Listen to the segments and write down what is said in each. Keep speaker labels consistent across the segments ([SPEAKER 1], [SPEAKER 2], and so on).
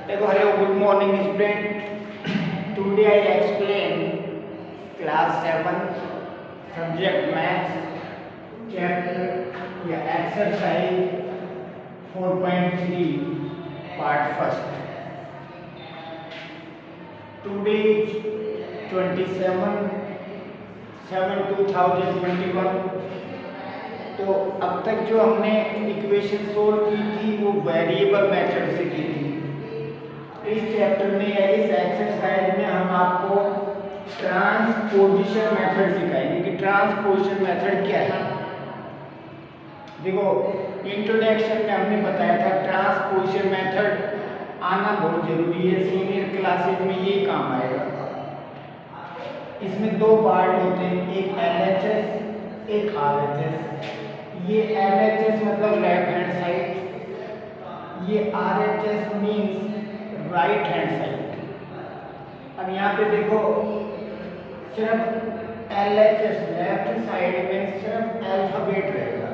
[SPEAKER 1] Hello, good morning student. Today I explain class 7 subject maths chapter exercise 4.3 part first. Today is 27/7/2021. तो अब तक जो हमने equation solve की थी वो वेरिएबल मेथड से की थी। इस चैप्टर में या इस एक्सरसाइज में हम आपको ट्रांसपोजिशन मेथड सिखाएंगे कि ट्रांसपोजिशन मेथड क्या है। देखो, इंट्रोडक्शन में हमने बताया था ट्रांसपोजिशन मेथड आना बहुत जरूरी है, सीनियर क्लासेज में ये काम आएगा। इसमें दो पार्ट होते हैं, एक LHS एक RHS। ये LHS मतलब लेफ्ट हैंड साइड, ये RHS means right hand side. अब यहाँ पे देखो, सिर्फ LHS लेफ्ट साइड में सिर्फ अल्फाबेट रहेगा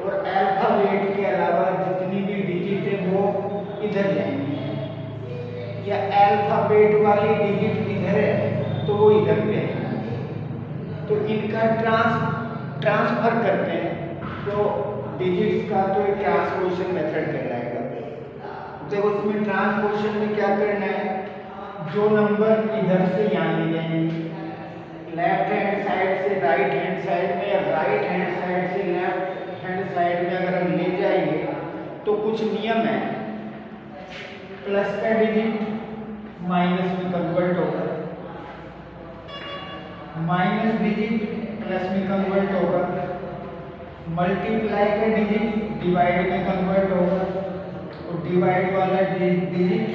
[SPEAKER 1] और अल्फाबेट के अलावा जितनी भी डिजिट है वो इधर जाएंगी, या अल्फाबेट वाली डिजिट इधर है तो वो इधर पे है। तो इनका ट्रांसफर करते हैं तो डिजिट्स का तो ट्रांसपोजिशन मेथड कहलाएगा। देखो, इसमें ट्रांसपोजिशन में क्या करना है, जो नंबर इधर से यहाँ ले जाएंगे, लेफ्ट हैंड साइड से राइट हैंड साइड में या राइट हैंड साइड से लेफ्ट हैंड साइड में अगर हम ले जाएंगे तो कुछ नियम है। प्लस का डिजिट माइनस में कन्वर्ट होगा, माइनस डिजिट प्लस में कन्वर्ट होगा, मल्टीप्लाई का डिजिट डिवाइड में कन्वर्ट होगा और डिवाइड वाला डिजिट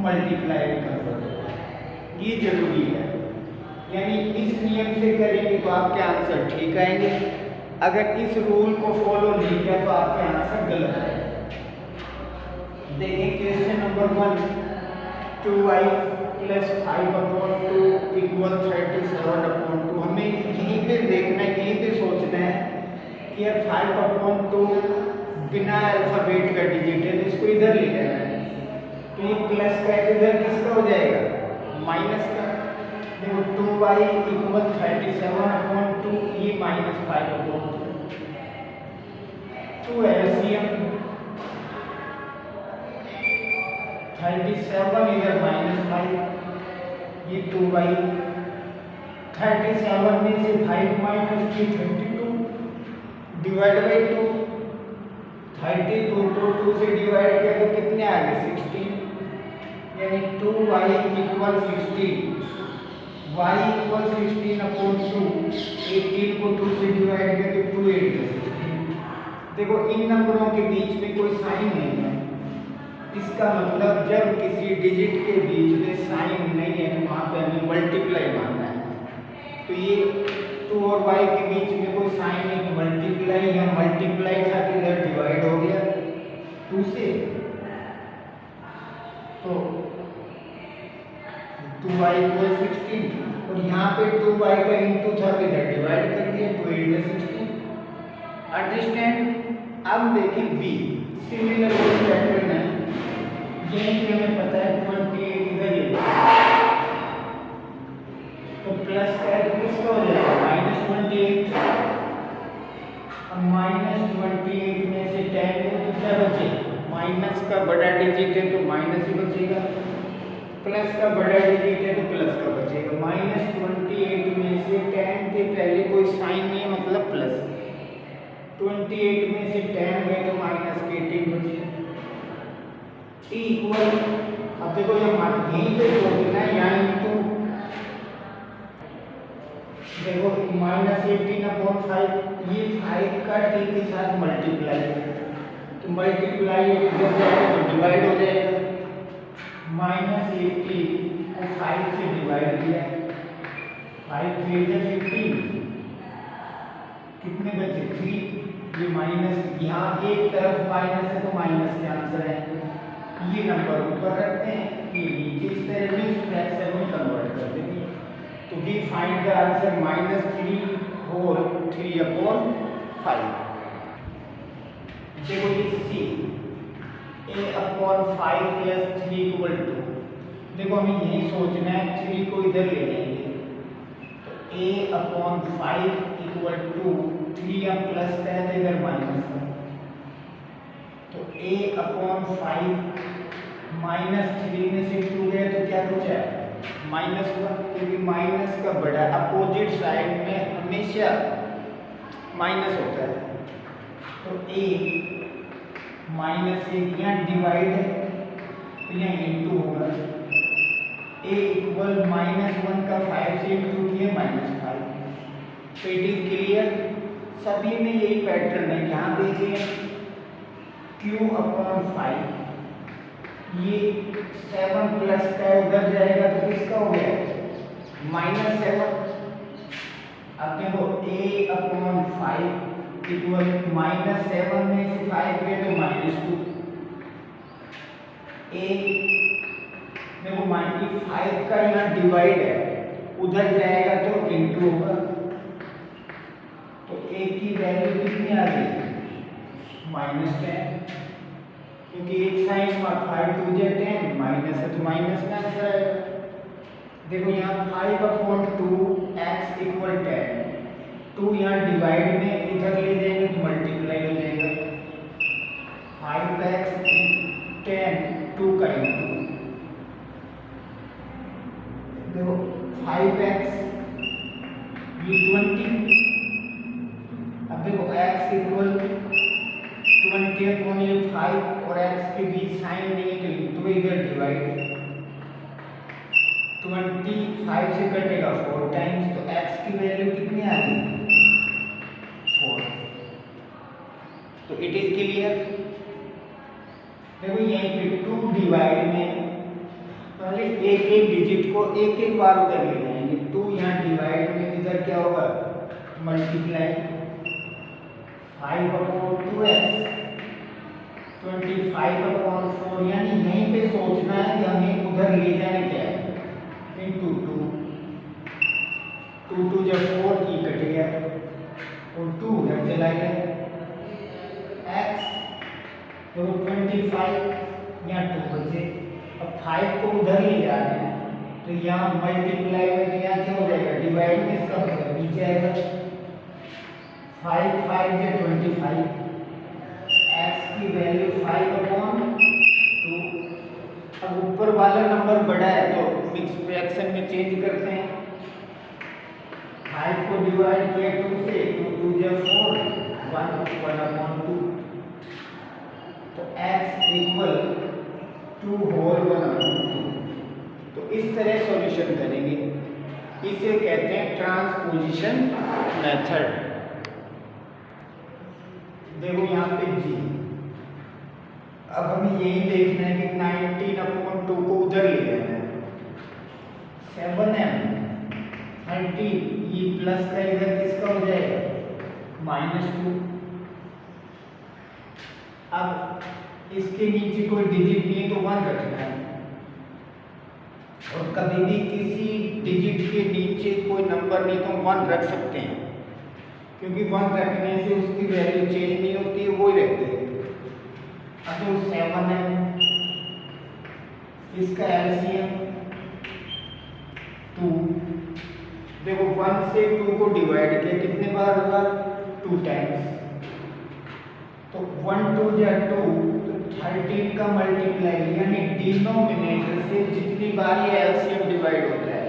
[SPEAKER 1] मल्टीप्लाई में कन्वर्ट होगा। ये जरूरी है, यानी इस नियम से करेंगे तो आपके आंसर ठीक आएंगे। अगर इस रूल को फॉलो नहीं किया तो आपके आंसर गलत आएंगे। देखिए क्वेश्चन नंबर 1, 2y + 5/2 = 37/2। हमें यहीं पे देखना है, यहीं पे सोचना है कि यार 5/2 बिना अल्फाबेट का डिजिट है तो इसको इधर ले जाना है। तो ये प्लस का इधर किसका हो जाएगा, माइनस का। देखो 2y = 37/2, ये -5/2। तो एलसीएम 37 इधर -5, ये 2y। 37 में से 5 माइनस 32 डिवाइड बाई 2। 32 को 2 से डिवाइड किया तो कितने आ गए, 16, यानी 2y = 16। y = 16/2। 18 को 2 से डिवाइड किया तो 2 8 16। देखो, इन नंबरों के बीच में कोई साइन नहीं है, इसका मतलब जब किसी डिजिट के बीच में साइन नहीं है तो वहाँ पे हमें मल्टीप्लाई मानना है। तो ये 2 और y के बीच में कोई साइन नहीं, मल्टीप्लाई या मल्टीप्लाई था कि इधर डिवाइड हो गया 2 से, तो 2y = 16 और यहाँ पे 2y का इंटू था तो इधर डिवाइड कर दिया, 2 8 16। अंडरस्टैंड। अब देखिए b, सिमिलर पैटर्न है, यहीं पे हमें पता है 28 इधर ले तो प्लस का किसका हो जाएगा, -28। अब -28 में से 10 तो क्या बचे, माइनस का बड़ा डिजिट है तो माइनस ही बचेगा, प्लस का बड़ा डिजिट है तो प्लस का बचेगा। -28 में से 10 के पहले कोई साइन नहीं है मतलब प्लस, 28 में से 10 गए तो -18 बचेगा। t इक्वल, अब देखो जब यहीं पे सोचना है यहाँ इंटू, देखो -18/5, ये 5 का t के साथ मल्टीप्लाई है तो मल्टीप्लाई इधर जाएगा तो डिवाइड हो जाएगा। -18 को 5 से डिवाइड किया, 5 3 = 15, कितने बचे 3। ये माइनस, यहाँ एक तरफ माइनस है तो माइनस के आंसर है। ये नंबर ऊपर रखते हैं, ये नीचे इस तरह में फ्रैक्शन में कन्वर्ट कर देंगे। तो we find the answer -3 whole 3/5। देखो ये c, a upon 5 plus 3 equal to, देखो हमें यही सोचना है, 3 को इधर ले जाएंगे तो a अपॉन 5 इक्वल टू 3 या प्लस का है तो इधर माइनस का, तो a अपॉन 5 माइनस 3 में से 2 गया तो क्या बचा -1, क्योंकि माइनस का बड़ा अपोजिट साइड में हमेशा माइनस होता है, तो a माइनस 1 यहाँ डिवाइड है तो यहाँ इंटू होगा, a इक्वल -1 का 5 से इंटू किया -5, तो इट इज क्लियर। सभी में यही पैटर्न है, यहाँ देखिए q अपॉन 5 ये 7 प्लस का उधर जाएगा तो किसका हो गया -7, अब देखो a अपॉन 5 इक्वल -7 में से 5 गए तो -2, a देखो -5 का यहाँ डिवाइड है उधर जाएगा तो इंटू होगा, तो a की वैल्यू कितनी आ गई -10, क्योंकि एक साइन में 5 2 जा 10 माइनस है तो माइनस का आंसर आएगा। देखो यहाँ 5 अपॉन 2 x इक्वल 10, 2 यहाँ डिवाइड में इधर ले जाएंगे तो मल्टीप्लाई हो जाएगा, 5 का x 10 2 का इंटू, देखो 5x ये 20, अब देखो x इक्वल 20 अपॉन ये 5 और x के बीच साइन नहीं है तो इंटू इधर डिवाइड, 25 से कटेगा 4 टाइम्स तो x की वैल्यू कितनी आ गई 4, तो इट इज क्लियर। देखो यहीं पे 2 डिवाइड में पहले एक एक डिजिट को एक एक बार उधर ले जाएंगे, 2 यहाँ डिवाइड में इधर क्या होगा मल्टीप्लाई 5 अपॉन 2x 25 अपॉन 4, यानी यहीं पे सोचना है कि हमें उधर ले जाना क्या है इंटू 2 2 जब 4 ई कट गया और 2 उधर चला गया, x तो 25 यहाँ 2 बचे, अब 5 को उधर ले जा रहे हैं तो यहाँ मल्टीप्लाई में तो यहाँ क्या हो जाएगा डिवाइड में इसका मतलब नीचे आएगा, 5 5 से 25, x की वैल्यू 5 अपॉन 2, अब ऊपर वाला नंबर बड़ा है तो मिक्स फ्रैक्शन में चेंज करते हैं, 5 को डिवाइड किया 2 से तो 2 जब 4 1 अपॉन 2, तो x इक्वल 2 होल 1 अपॉन 2, तो इस तरह सॉल्यूशन करेंगे, इसे कहते हैं ट्रांसपोजिशन मेथड। देखो यहाँ पे जी, अब हमें यही देखना है कि 19 अपॉन 2 को उधर ले जाना है, 7m 30 ये प्लस का इधर किसका हो जाएगा -2, अब इसके नीचे कोई डिजिट नहीं है तो 1 रखना है, और कभी भी किसी डिजिट के नीचे कोई नंबर नहीं तो 1 रख सकते हैं, क्योंकि 1 रखने से उसकी वैल्यू चेंज नहीं होती है, वो ही रहती है। अब तो 7 है, इसका एलसीएम 2, देखो 1 से 2 को डिवाइड किया कितने बार होगा 2 टाइम्स, तो 1 2 या 2 तो 13 का मल्टीप्लाई, यानी डिनोमिनेटर से जितनी बार ये एलसीएम डिवाइड होता है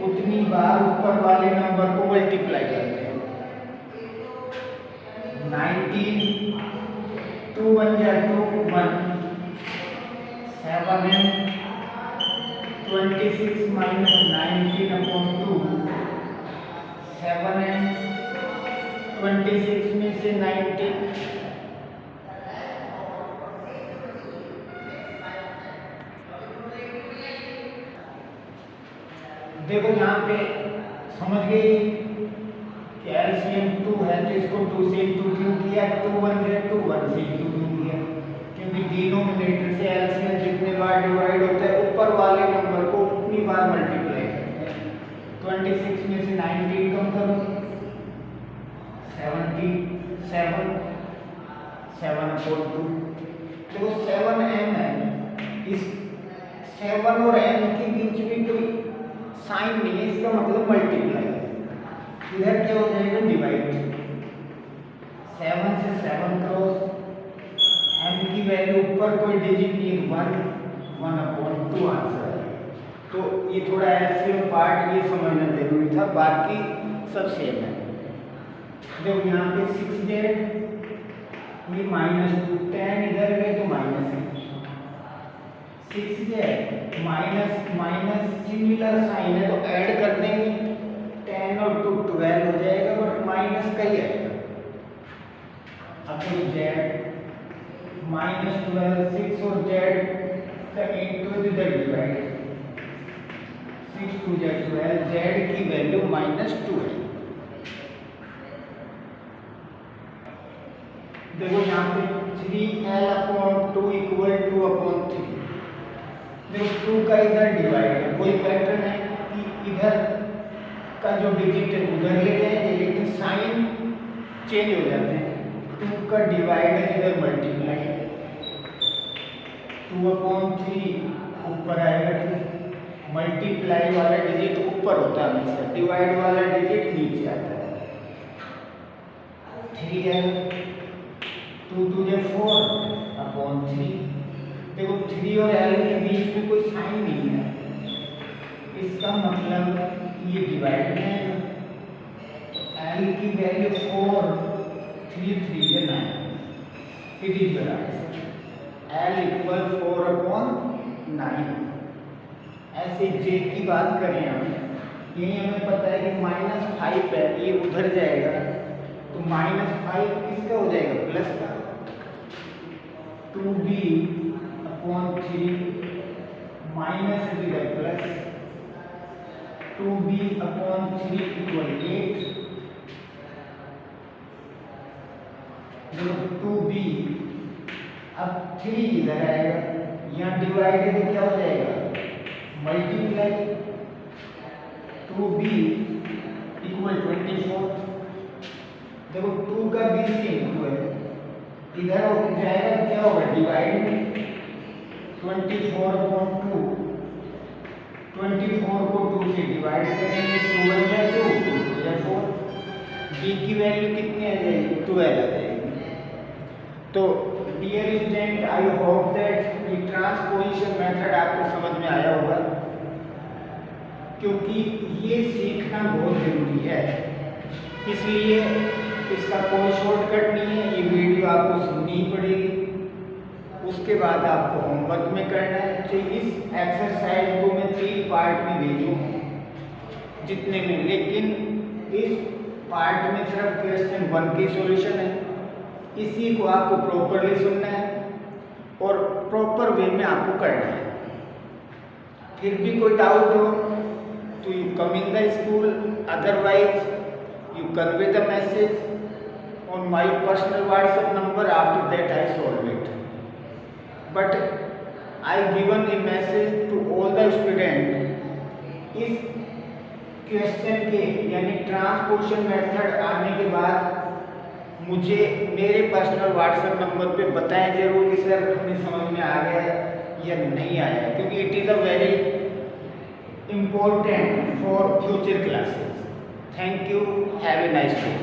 [SPEAKER 1] उतनी बार ऊपर वाले नंबर को मल्टीप्लाई करते हैं, 19 2 1 या 2 1, 7m 26 minus 19 upon 2, 7m 26 में से 19, देखो यहाँ पे समझ गई कि एलसीएम 2 है तो इसको 2 से इंटू क्यों किया, 2 1 से 2 1 से इंटू क्यों किया, क्योंकि डिनोमिनेटर से एलसीएम जितने बार डिवाइड होता है ऊपर वाले नंबर को उतनी बार मल्टीप्लाई करते हैं, 26 में से 19 कम करो 77 7/2, देखो 7 7 और n के बीच में कोई साइन नहीं है, इसका मतलब मल्टीप्लाई। इधर क्या हो जाएगा, डिवाइड। 7 से 7 क्रॉस, n की वैल्यू ऊपर कोई डिजिट नहीं, 1/2 आंसर है। तो ये थोड़ा एलसीएम पार्ट ये समझना जरूरी था, बाकी सब सेम है। जब यहाँ पे 6z ये -2, 10 इधर गए तो -6z माइनस सिमिलर साइन है तो ऐड कर देंगे, 10 और 2 12 हो जाएगा, बट माइनस का ही आएगा। अब तो z -12 6 और z का इंटू इधर डिवाइड, 6 2 z 12, z की वैल्यू -2 है। देखो यहाँ पे 3l/2 = 2/3। देखो 2 का इधर डिवाइड है, कोई पैटर्न है कि इधर का जो डिजिट है उधर ले जाएंगे, लेकिन साइन चेंज हो जाते हैं। 2 का डिवाइड है, इधर मल्टीप्लाई, 2/3 ऊपर आएगा, मल्टीप्लाई वाला डिजिट ऊपर होता है हमेशा, डिवाइड वाला डिजिट नीचे आता है। 3l 2 2 = 4/3। देखो 3 और l के बीच में कोई साइन नहीं है, इसका मतलब ये डिवाइड में है। l की value 4, 3 3 = 9, it is the answer. l = 4/9। ऐसे j की बात करें हम, यही हमें पता है कि -5 है, ये उधर जाएगा तो -5 किसका हो जाएगा, प्लस का। 2b/3 माइनस इधर प्लस, 2b/3 = 8। 2b, अब 3 इधर आएगा, यहाँ डिवाइड है क्या हो जाएगा, मल्टीप्लाई, 2b = 24। देखो 2 का 20 से इंटू है, इधर हो जाएगा क्या होगा, डिवाइड में 24/2, 24 को 2 से डिवाइड करेंगे, 2 × 4, b की वैल्यू कितनी आ जाएगी, 12 आ जाएगी। तो dear student, I hope that ये ट्रांसपोजिशन मेथड आपको समझ में आया होगा, क्योंकि ये सीखना बहुत जरूरी है, इसलिए इसका कोई शॉर्टकट नहीं है, ये वीडियो आपको सुननी ही पड़ेगी। उसके बाद आपको होमवर्क में करना है। तो इस एक्सरसाइज को मैं 3 पार्ट में भेजूँ जितने में, लेकिन इस पार्ट में सिर्फ क्वेश्चन 1 की सॉल्यूशन है। इसी को आपको प्रॉपरली सुनना है और प्रॉपर वे में आपको करना है। फिर भी कोई डाउट हो तो you come in the school, otherwise you convey the message on my personal WhatsApp number. After that I solve it, but I given a message to all the student। इस क्वेश्चन के यानी transposition method आने के बाद मुझे मेरे personal WhatsApp number पे बताएं जरूर कि सर हमें समझ में आ गया या नहीं आया, क्योंकि it is a very important for future classes। Thank you. Have a nice day.